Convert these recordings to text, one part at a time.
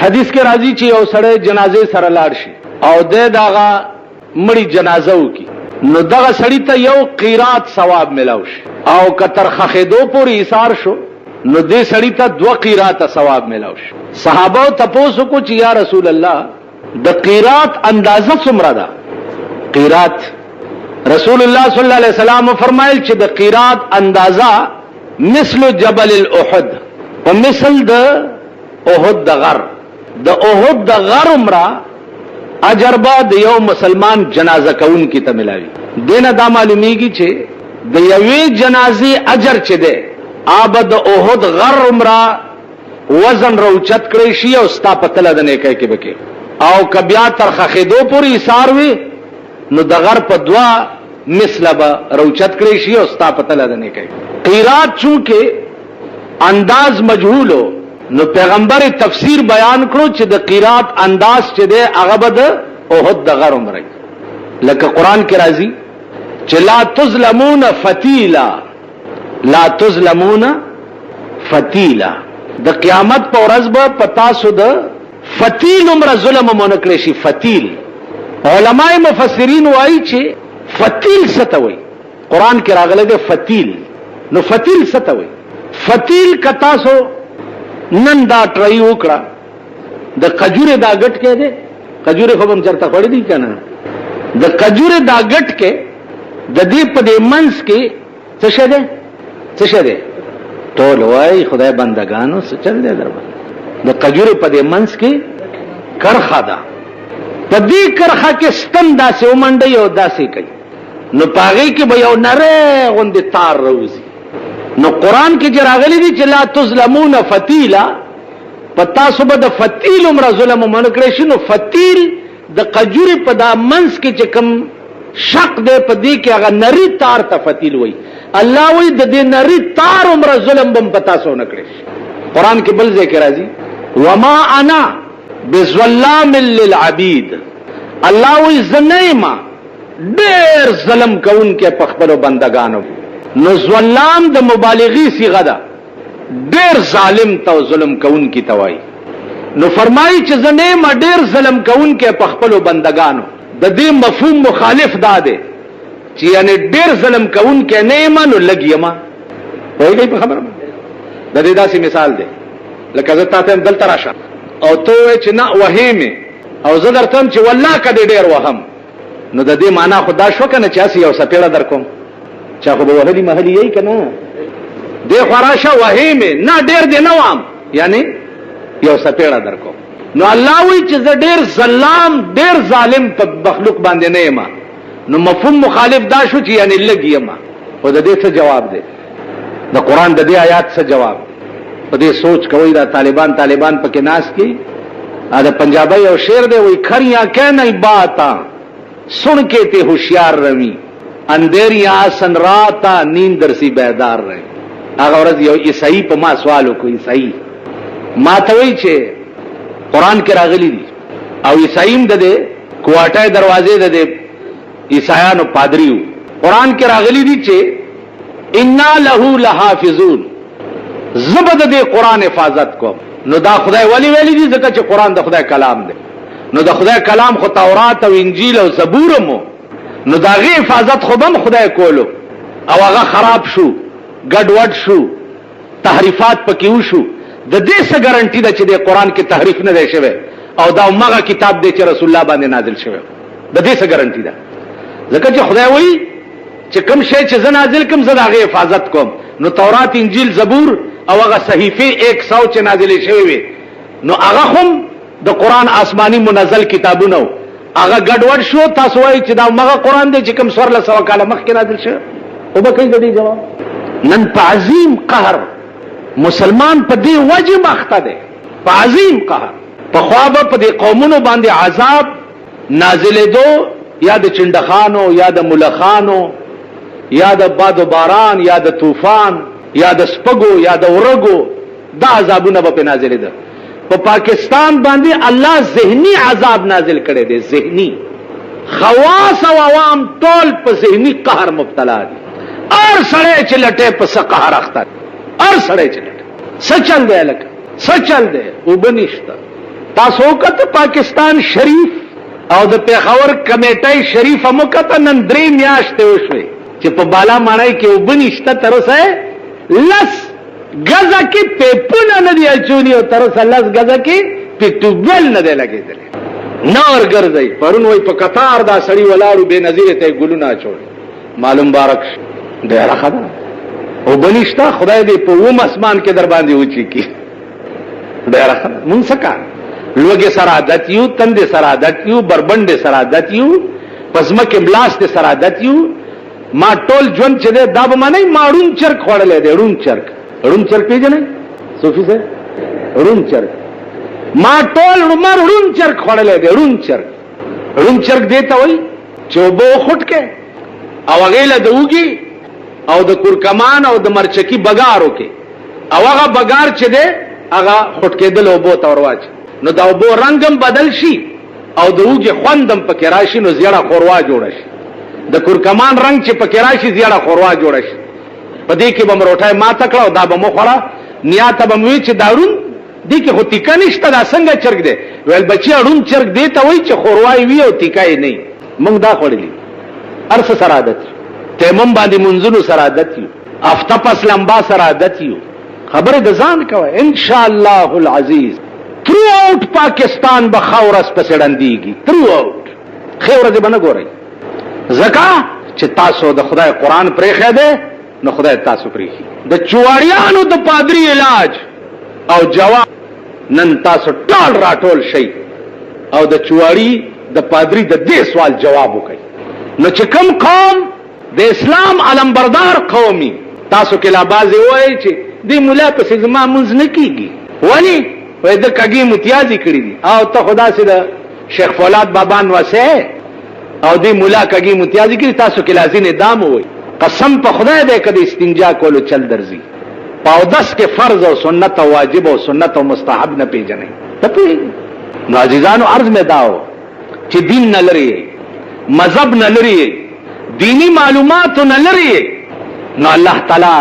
حدیث کې راځي چې یو سړی جنازې سره لاړ شي او د دغه مړی جنازه وکي، نو دغه سړی ته یو قیرات ثواب ملاو شي، او کتر خخېدو پورې ایثار شو نو دې سړی ته 2 قیرات ثواب ملاو شي. صحابه تپوسو کو چې یا رسول الله د قیرات اندازه څومره ده؟ قیرات رسول الله صلی الله علیه وسلم فرمایل چې د قیرات اندازه مثل جبل الاحد، په مثل د احد د غر، د احد د غر عمره اجر به د یو مسلمان جنازه کون کی ته ملاوي. دینه دا معلومیږي چې د یوې جنازې اجر چه ده آب د احد غر عمره وزن روچت کړی شي او ستا پتل د نیکه کې بکې، او کبیا تر خخېدو پورې ایثار وي نو د غر په 2 مثله به روچت کړی شي او ستا پتل د نیکه. قیرات چونکه انداز مجهول ہو نو پیغمبر تفسیر بیان کړو چې د قیرات انداز چې ده هغه به د احد د غر عمره، لکه قران کې راځي چې لا تظلمون فتیلا، لا تظلمون فتیلا، د قیامت په ورځ به پتا سو د فتیل عمره ظلم مونږ کړی شي. فتیل علماء مفسرین وایي چې فتیل څه ته وایي، قران کې راغلی دی فتیل، نو فتیل څه ته وایي؟ فتیل کتا سو نن دا ټرای وکړه د کجوره دا غټ کې ده، کجوره خو هم چرته پړې دي کنه، د کجوره دا غټ کې د دې په دې منس کې څه شه ده، څه شه ده ټول وای خدای بندگانو څه چل دی دربه، د کجوره په دې منس کې کرخه ده، په دې کرخه کې ستن داسې ومنډي او داسې کوي، نو پاغې کې به یو نره غوندې تار روزي. نو قران کې چې راغلي دي چې لا تظلمون فتیلا، پتا صبح د فتیل عمر ظلم منکړي شي، نو فتیل د قجوري په دا منس کې چې کم شق دې په دې کې هغه نری تار ته فتیل وای. الله وای د دې نری تار عمر ظلم بم پتا سو نکړي. قران کې بل ذکر راځي وما انا بظلام للعبید، الله وای زنیما ډېر ظلم کوون کې په خپل بندگانو، نو ظلام د مبالغی صيغه ده، ډیر ظالم ته ظلم کون کی توای. نو فرمایي چې زنه ما ډیر ظلم کون کې په خپل بندگانو، د دې مفهوم مخالف ده چې یعنی ډیر ظلم کون کې نه ایمانو لګیما. وایي په خبره د دې داسې مثال ده لکه زه تاسو دل تراشه او ته چې نه وهمه او زه درته چې والله کدی ډیر وهم، نو د دې معنا خدا شو کنه چې اسی یو سپېړه در کوم چا خو به وهلی محلی یې کنه دی خراشه وهیمه نه ډیر دی نه وام، یعنی یو سپېړه در کوم. نو الله وی چې زه ډیر ظلام ډیر ظالم په مخلوق باندې نه یم، نو مفهوم مخالف دا شو چې یعنی لګیم. او د دې څه جواب دی؟ د قران د دې آیات څه جواب؟ په دې سوچ کوی دا طالبان پکې ناس کی دا پنجابی یو شعر دی وی کھریاں کہ نہیں باتا سن کے تے ہوشیار روی، اندیریاں سن راتا نیندر سی بیدار رہے. هغه ورځ یو عیسائی په ما سوال وکړ، عیسائی ما ته وی چې قران کې راغلی دي او عیسایم د دې کوټه دروازې د دې عیسایانو پادریو قران کې راغلی دي چې ان له لحافظون، زبد دې قران حفاظت کوم. نو دا خدای ولی ویلی دي ځکه چې قران د خدای کلام دی، نو د خدای کلام خو تورات او انجیل او زبور مو، نو دا غي حفاظت خو بم خدای کولو او هغه خراب شو ګډوډ شو تحریفات پکې وشو. د دې څه ګارانټي ده چې د قران کې تحریف نه دی شوی او دا مغه کتاب دی چې رسول الله باندې نازل شوی؟ د دې څه ګارانټي ده؟ ځکه چې خدای وایي چې کوم شی چې زه نازل کوم زه د هغه حفاظت کوم. نو تورات انجیل زبور او هغه صحیفه 100 چې نازل شوی وي، نو هغه هم د قران آسمانی منزل کتابونه هغه ګډوډ شو. تاسو وایي چې دا مغه قران دی چې کوم 1400 کاله مخکې نازل شوی؟ او به کوي د دې جواب نن په عظیم قهر مسلمان په دې وجه مخته ده، په عظیم قهر. په خوابه په دې قومونو باندې عذاب نازلې دو، یا د چندخانو یا د ملخانو یا د باد و باران یا د طوفان یا د سپګو یا د ورګو، دا عذابونه به نازلې ده. په پاکستان باندې الله ذهني عذاب نازل کړي دي، ذهني. خواص او عوام ټول په ذهني قهر مبتلا دي. ار سړی چې لټه په قهر اخته، ار سړی چې لټه څه چل دی لکه څه چل دی او بنشته تاسو کته پاکستان شریف او د پیښور کمیټه شریف هم کته نن 3 میاشتې وشوي چې په بالا مانای کې وبنيشته تر اوسه لس غزا کې پیپونه نه دی اچونی او تر اوسه لس غزا کې پیټوبل نه دی لګیدل نور ګرځي پرون وای په قطار دا سړی ولاړو به نظیر ته ګلونه اچول معلوم بارک ډیر خبره او بنيشته خدای دې په ووم اسمان کې در باندې وچی کی ډیر خبره مونږ څنګه لوګي سره عادت یو تند سره عادت یو بربند سره عادت یو پسمکه بلاست سره عادت یو ما ټول ژوند چې دا به معنی ماړون چرک خوړلې دی ړون چرک پیژنې صوفي سره ړون چرک ما ټول عمر ړون چرک خوړلې دی ړون چرک دیتا وای چې وبو خټ کې او غیله دوږي او د کورکمان او د مرچکی بګارو کې او هغه بګار چې دی هغه خټ کېدل او بو تورواچ نو دا وبو رنگم بدل شي او دوږي خوندم پکې راشي نو زیړه خوروا جوړ شي د کورکمان رنگ چې پکې راشي زیړه خوروا جوړ شي په دې کې به مروټای ما تکړه او دا به مو خړه نیات به مو چې دارون دې کې هو تیکا نشته دا څنګه چرګ دی ول بچي اړون چرګ دی ته وای چې خوروای وی او تیکای نه موږ دا خړلې ارس سره عادت تیمم باندې منځونو سره عادت یو افته پس لمبا سره عادت یو خبره د ځان کوي ان شاء الله العزیز تھرو آؤٹ پاکستان به خاورس پسړندېږي تھرو آؤٹ خیره دې بنه ګورئ زکا چې تاسو د خدای قران پرې خېده نو خدای تاسو پرې د چواړیانو د پادری علاج او جواب نن تاسو ټول راټول شي او د چواړی د پادری د دې سوال جواب وکړي نو چې کوم قوم د اسلام علمبردار قومي تاسو کې لا بازي وایي چې دې مولا په سزما منځ نه کیږي ولی وای د کګي متیازي کړی دي او ته خدا سي د شیخ فولاد بابا نوسه او دې مولا کګي متیازي کړی تاسو کې لازم دام وای قسم په خدای دې کدي استنجا کولو چل درځي پاو 10 کې فرض او سنت او واجب او سنت او مستحب نه پیژنې ته نو عزیزانو عرض مې داو چې دین نه لري مذهب نه لري دینی معلومات نه لري نو الله تعالی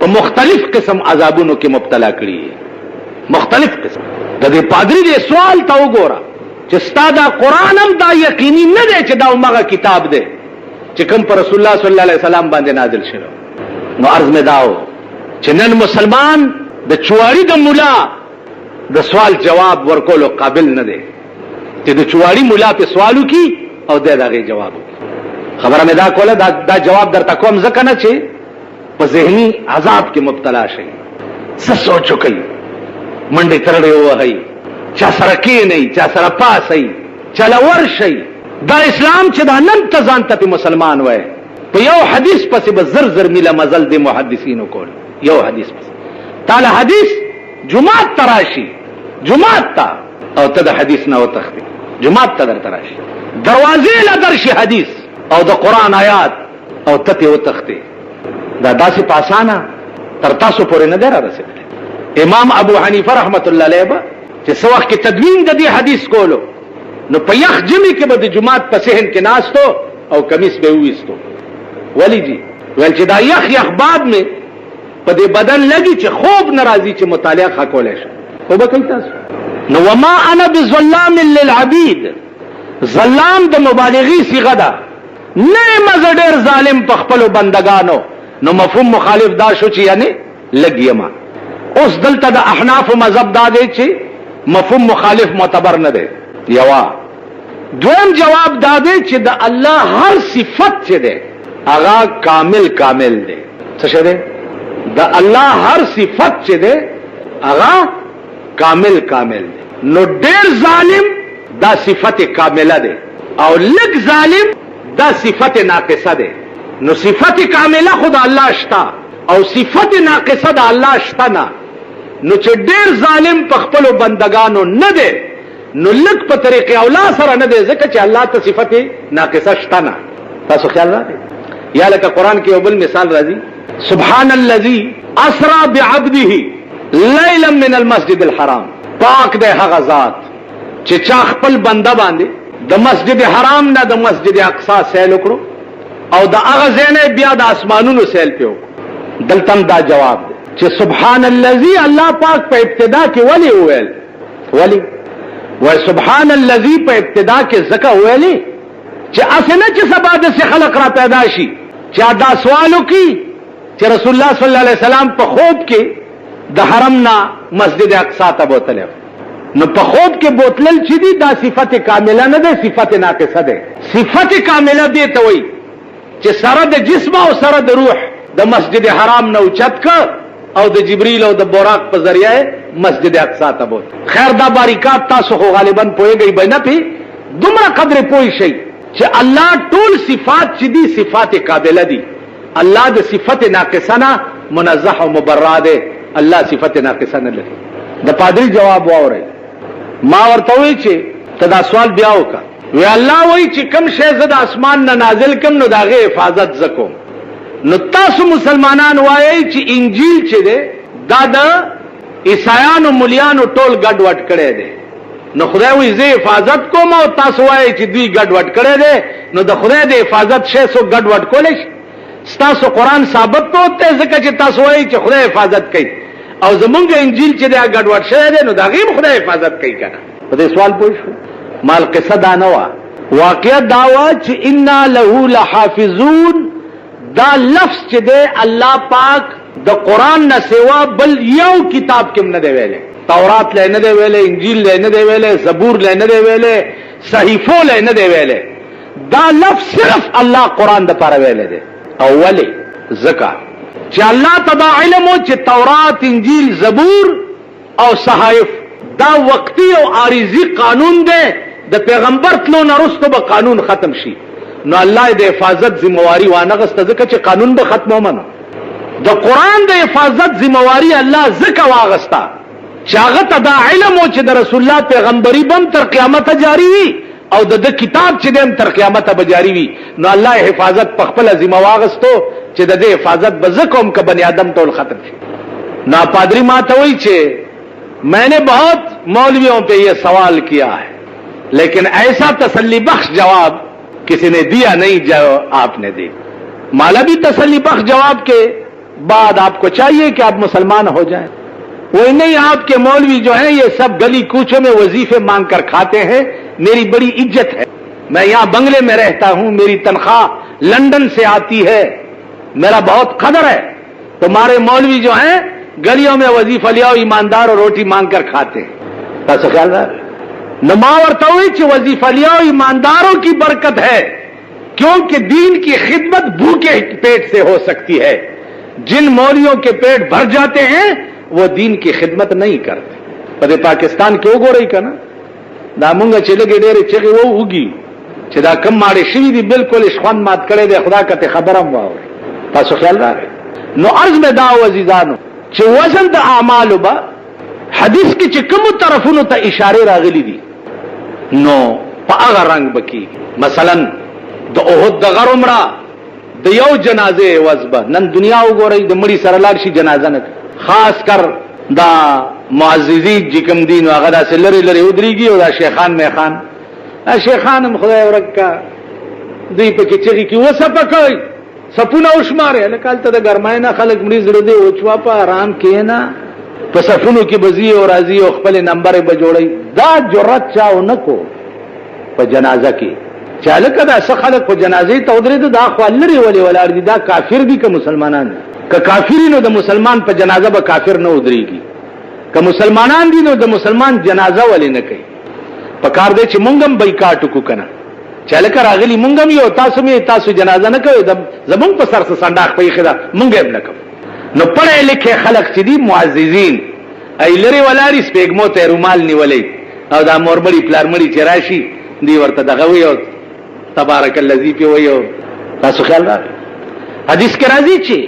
په مختلف قسم عذابونو کې مبتلا کړی مختلف قسم د دې پادری دې سوال تا وګوره چې ستاده قران هم دا یقیني نه دی چې دا عمره کتاب دی چې کوم پر رسول الله صلی الله علیه وسلم باندې نازل شوی نو عرض مې داو چې نن مسلمان د چواړي د مولا د سوال جواب ورکولو قابل نه دی چې د چواړي مولا په سوالو کې او دغه جواب خبره مې دا کوله دا جواب درته کوم ځکه نه چې په ذهني عذاب کې مبتلا شي څه سوچو کوي منډه ترړې وهي چا سره کې نه چا سره پاسي چلا ورشي دا اسلام چې دا نن ته ځان ته مسلمان وای په یو حدیث پسې به زر میله مزل د محدثینو کول یو حدیث پس تعالی حدیث جمعه تراشی جمعه تا او ته د حدیث نه وتختی جمعه ته در تراشی دروازې لا درشي حدیث او د قران آیات او ته وتختی دا داسې پاسانه تر تاسو پورې نه درا رسېدل امام ابو حنیفه رحمت الله علیه چې څو وخت تدوین د دې حدیث کولو نو په یخ جمعې کې به د جمعه په صحن کې ناستو او کمیس به وېستو ولی جی ول چې دا یخ باد می په دې بدن لګي چې خوب ناراضي چې مطالعه خکولې شي خو به کوي تاسو نو وما انا بظلام للعبید ظلام د مبالغی صيغه ده نه مزډر ظالم په خپل بندگانو نو مفهوم مخالف دا شو چې یعنی لګیما اوس دلته د احناف مذهب دا دی چې مفهوم مخالف معتبر نه دی یوا دویم جواب دا دی چې د الله هر صفت چې ده هغه کامل دی څه شه ده د الله هر صفت چې ده هغه کامل دی نو ډیر ظالم دا صفت کامله ده او لږ ظالم دا صفت ناقصه ده نو صفت کامله خدا الله شتا او صفت ناقصه ده الله شتا نه نو چې ډیر ظالم په خپل بندگانو نه ده نو لک په طریقې اولا سره نه دی ځکه چې الله ته صفت ناقصه شته نه تاسو خیال راځي یا لکه قران کې یو بل مثال راځي سبحان الذي اسرا بعبده ليلا من المسجد الحرام پاک دی هغه ذات چې چا خپل بنده باندې د مسجد حرام نه د مسجد اقصا سیل وکړو او د هغه ځای بیا د اسمانونو سیل پیو دلته دا جواب دی چې سبحان الذي الله پاک په ابتدا کې ولی و سبحان الذی په ابتدا کې زکه ویلي چې اسنه چې سبا د خلق را پیدا شي چې دا سوالو کې چې رسول الله صلی الله علیه وسلم په خوب کې د حرم نه مسجد اقصی ته بوتل نو په خوب کې بوتلل چې دي دا صفت کامله نه ده صفت ناقصه ده صفت کامله دي ته وایي چې سره د جسم او سره د روح د مسجد حرام نه اوچت ک او د جبريل او د براق په ذریعہ مسجد اقصی ته بوت خیر دا باریکات تاسو خو غالبا پوهیږئ به نه پی دومره قدر پوي شي چې الله ټول صفات چې دي صفات کامله دي الله د صفت ناقصه نه منزه او مبرأ ده الله صفت ناقصه نه لري د پادری جواب واوري ما ورته وی چې تدا سوال بیا وکا وی الله وی چې کم شی زد اسمان نه نازل کم نو داغه حفاظت زکوم نو تاسو مسلمانان وایي چې انجیل چې ده دا د عیسایانو مليانو ټول ګډ وډ کړي دي نو خدای وی زه حفاظت کوم او تاسو وایي چې دوی ګډ وډ کړي دي نو د خدای د حفاظت شی سو ګډ وډ کولای ستاسو قران ثابت ته ته ځکه چې تاسو وایي چې خدای حفاظت کوي او زمونږ انجیل چې دا ګډ وډ شوی دی نو دا غي خدای حفاظت کوي کنه په دې سوال پوښ مال قصه دا نه وا واقعا دا وا چې ان له لحافظون دا لفظ چې دی الله پاک د قران نه سوا بل یو کتاب کې نه دی ویلې تورات له نه دی ویلې انجیل له نه دی ویلې زبور له نه دی ویلې صحیفو له نه دی ویلې دا لفظ صرف الله قران د لپاره ویلې دی اولی زکات چې الله تبا علم چې تورات انجیل زبور او صحائف دا وقتی او عارضی قانون دی د پیغمبر تلو نه رسته به قانون ختم شي نو الله د حفاظت ذمہواری وانغسته ځکه چې قانون به ختمو منه د قران د حفاظت ذمہواری الله ځکه واغستا چې هغه تبا علم چې د رسول الله پیغمبري بم تر قیامت جاری وي او د کتاب چې دیم تر قیامت به جاری وي نو الله حفاظت په خپل ذمہ واغستو چې د دې حفاظت بزکم ک بنی آدم ټول ختم شي نا پادری ما ته وی چې میں نے بہت مولویوں پہ یہ سوال کیا ہے لیکن ایسا تسلی بخش جواب کسی نے دیا نہیں جو آپ نے دی مالا بھی تسلی بخش جواب کے بعد آپ کو چاہیے کہ آپ مسلمان ہو جائیں وہ نہیں آپ کے مولوی جو ہیں یہ سب گلی کوچوں میں وظیفے مانگ کر کھاتے ہیں میری بڑی عزت ہے میں یہاں بنگلے میں رہتا ہوں میری تنخواہ لندن سے آتی ہے میرا بہت قدر ہے تمہارے مولوی جو ہیں گلیوں میں وظیفہ لیا ایماندار اور روٹی مانگ کر کھاتے ہیں ایسا خیال ہے نماورتا ہوئی کہ وظیفہ لیا ایمانداروں کی برکت ہے کیونکہ دین کی خدمت بھوکے پیٹ سے ہو سکتی ہے جن مولویوں کے پیٹ بھر جاتے ہیں وہ دین کی خدمت نہیں کرتے پدې پاکستان کې وګورئ کنه دا مونږ چې لګې ډېرې چغې وږي چې دا کم ماړې شوي دي بالکل شخوند مات کړی دی خدا کته خبرم واوري تاسو خیال راغی نو عرض مې دا عزیزانو چې وزن د اعمالو به حدیث کې چې کوم طرفونو ته اشاره راغلي دي نو په هغه رنگ بکی مثلا د احد د غر عمره د یو جنازه وزبه نن دنیا وګورئ د مړي سره لاړ شي جنازه نه خاص کر دا معززی جکم دین هغه داسې لری لری ودرېږي او دا شیخان میخان شیخان هم خدای ورکا دوی په کې چې کی وسپه کوي سپونه وشماره لکه ته د ګرمای نه خلک مړي زړه دی او چوا په آرام کینا په سفونو کې بزی او راضی او خپل نمبر به جوړي دا جرأت چاو نکو په جنازه کې چاله کدا څه خلک په جنازې ته ودرېد دا خو لري ولي ولار دي دا کافر دي که مسلمانان که کافرینو د مسلمان په جنازه به کافر نه ودرېږي که مسلمانان دي نو د مسلمان جنازه ولې نه کوي په کار دی چې مونږ هم بایکاټ وکړو کنه چاله کر اغلی مونږ هم یو تاسو جنازه نه کوي زمونږ په سر څه صندوق په خدا مونږ هم نه کوو نو پړې لیکه خلک چې دي معززین ای لري ولاري سپېګمو ته رومال نیولې او دا مورمړي پلارمړي چې راشي دی ورته دغه وي او تبارک الذی په ویو تاسو خیال راغی حدیث کې راځي چې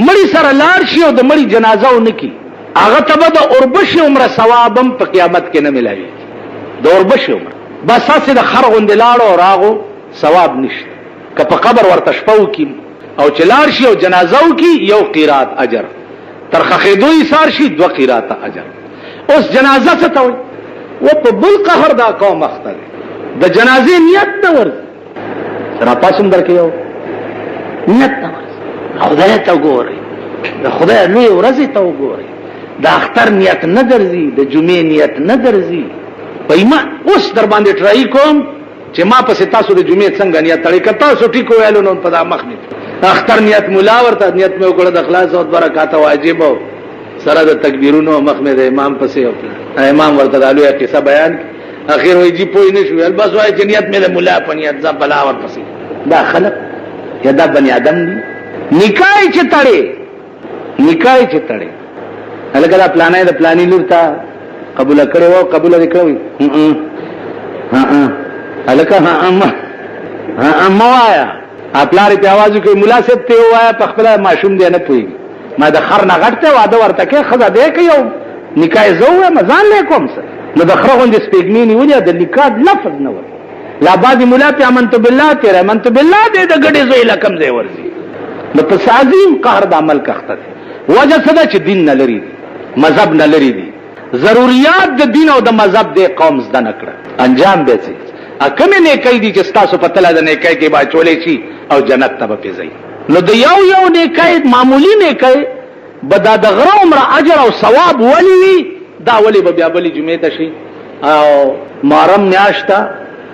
مړی سره لاړ شي او د مړی جنازه ونکي هغه ته به د اوربش عمره ثوابم په قیامت کې نه ملایي د اوربش عمره بس اساس د خر غوند لاړو او راغو ثواب نشته که په قبر ورته شپو کې او چلار شي او جنازه وکي یو قیرات اجر ترخه دوی سار شي دو قیرات اجر اوس جنازه څه ته وي و په بل قهر دا قوم اخته د جنازې نیت نه ورځي را پاسم درکې یو نیت نه ورځي خدای ته ګوري د خدای لوی ورځي ته وګوري د اختر نیت نه درځي د جمعې نیت نه درځي پېما اوس در باندې ټرای کوم چې ما پسې تاسو د جمعې څنګه نیت تړي کتا سو ټیکو ویلو نو په دا مخ نه اختر نیت مولا ورته نیت مې وکړه د اخلاص او برکات واجب او سره د تکبیرونو مخ مې د امام پسې او امام ورته دالو یا قصه بیان اخر وای جی پوی نشو بس وای چې نیت مې د مولا په نیت ځ بلا ور پسې دا خلق یا دا بنی آدم دي نکای چې تړي هلکه دا پلانای د پلانی لور ته قبول کړو او قبول وکړو هلکه اما وایا خپلار په आवाज کوي مولا صاحب ته وایا په خپل ماشوم دی نه پوي ما د خر نه غټه واده ورته کې خزه دی کوي نکای زوه مزان لیکم سره نو د خره غوند سپېګمې نیولې د نکاح لفظ نه و لا بعد مولا په امنت بالله تیرې امنت بالله دې د غډې زوی لکم زې ورزي نو په عظیم قهر د عمل کخته وجه صدا چې دین نه لري مذهب نه لري دي ضروريات د دین او د مذهب د قوم زده نکړه انجام به سي اکمه نه کوي دي چې تاسو په تله د نه کوي کې با چولې شي او جنت ته به پیځي نو د یو نه کوي معمولی نه کوي بدا د غره عمر اجر او ثواب ولي دا ولي به بیا بلی جمعه ته شي او محرم میاشتا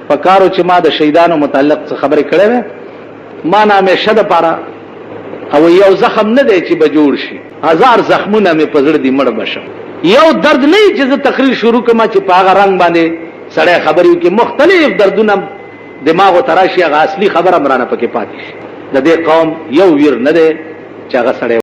پکارو چې ما د شهیدانو متعلق څه خبرې کړې وې ما نامه شد پاره او یو زخم نه دی چې به جوړ شي هزار زخمونه مې پزړ دي مړ بشم یو درد نه چې تقریر شروع کما چې پاغه رنگ باندې سړی خبرې کې مختلف دردونه دماغ او تراشي غ اصلي خبره مرانه پکې پاتې شي د دې قوم یو ویر نه دی چې هغه سړی